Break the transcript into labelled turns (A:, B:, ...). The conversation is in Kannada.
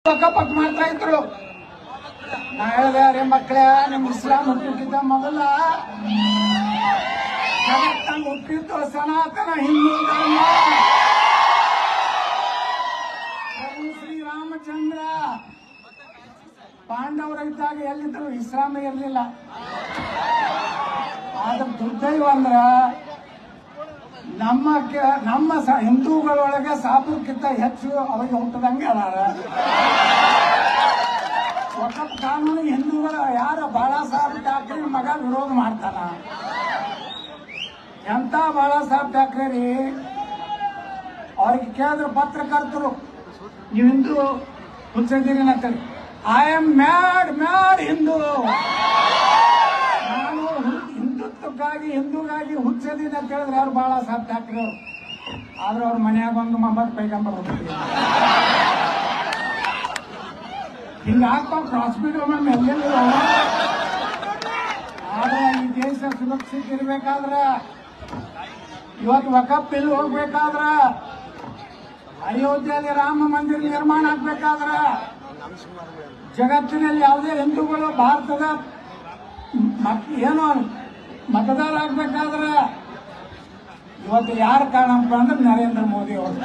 A: ಪಕ್ಕ ಮಾಡ್ತಾ ಇದ್ರು. ನಾ ಹೇಳಿದೆ ರೀ ಮಕ್ಕಳೇ, ನಿಮ್ ಇಸ್ಲಾಂ ಹುಟ್ಟಿದ್ದ ಮೊದಲ ಜಗತ್ತಂಗ್ ಹುಟ್ಟಿದ್ದು ಸನಾತನ ಹಿಂದೂ ಧರ್ಮ. ಪ್ರಭು ಶ್ರೀರಾಮಚಂದ್ರ ಪಾಂಡವರಿದ್ದಾಗ ಎಲ್ಲಿದ್ರು, ಇಸ್ಲಾಂ ಇರಲಿಲ್ಲ. ಆದ್ರೆ ದುರ್ದೈವ ಅಂದ್ರ ನಮ್ಮ ಹಿಂದೂಗಳೊಳಗೆ ಸಾಬುಕ್ಕಿಂತ ಹೆಚ್ಚು ಅವಾಗ ಹುಟ್ಟದಂಗೆ ಅದಾರ. ವಕಫ್ ಕಾನೂನಿಗೆ ಹಿಂದೂಗಳು ಯಾರು ಬಾಳಾ ಸಾಹೇಬ್ ಠಾಕ್ರೆ ಮಗ ವಿರೋಧ ಮಾಡ್ತಾನ. ಎಂತ ಬಾಳಾ ಸಾಹೇಬ್ ಠಾಕ್ರೆ ರೀ, ಅವ್ರಿಗೆ ಕೇಳಿದ್ರು ಪತ್ರಕರ್ತರು, ನೀವು ಹಿಂದೂ ಹುಚ್ಚಿದ್ದೀರಿ ಅಂತೇಳಿ. ಐ ಆಮ್ ಮ್ಯಾಡ್ ಹಿಂದೂ, ನಾನು ಹಿಂದುತ್ವಕ್ಕಾಗಿ ಹಿಂದೂಗಾಗಿ ಹುಚ್ಚಿದ್ದೀನಿ ಅಂತ ಹೇಳಿದ್ರೆ ಅವ್ರು ಬಾಳಾ ಸಾಹೇಬ್ ಠಾಕ್ರೆ ಅವರು. ಆದ್ರೆ ಅವ್ರ ಮನೆಯಾಗ ಒಂದು ಮೊಹಮ್ಮದ್ ಪೈಗಂಬರ್ ಹೋಗ್ತಿದ್ರು. ಹಿಂಗ ಹಾಕೊಂಡು ಹಾಸ್ಪಿಟಲ್ ಎಲ್ಲೆಲ್ಲಿ. ಆದ್ರೆ ಈ ದೇಶ ಸುರಕ್ಷಿತ ಇರ್ಬೇಕಾದ್ರ, ಇವತ್ತು ವಕಫ್ ಬಿಲ್ ಹೋಗ್ಬೇಕಾದ್ರ, ಅಯೋಧ್ಯೆಯಲ್ಲಿ ರಾಮ ಮಂದಿರ ನಿರ್ಮಾಣ ಆಗ್ಬೇಕಾದ್ರ, ಜಗತ್ತಿನಲ್ಲಿ ಯಾವುದೇ ಹಿಂದೂಗಳು ಭಾರತದ ಏನೋ ಮತದಾರ ಆಗ್ಬೇಕಾದ್ರ ಇವತ್ತು ಯಾರು ಕಾರಣಪ್ಪ ಅಂದ್ರೆ ನರೇಂದ್ರ ಮೋದಿ ಅವರು.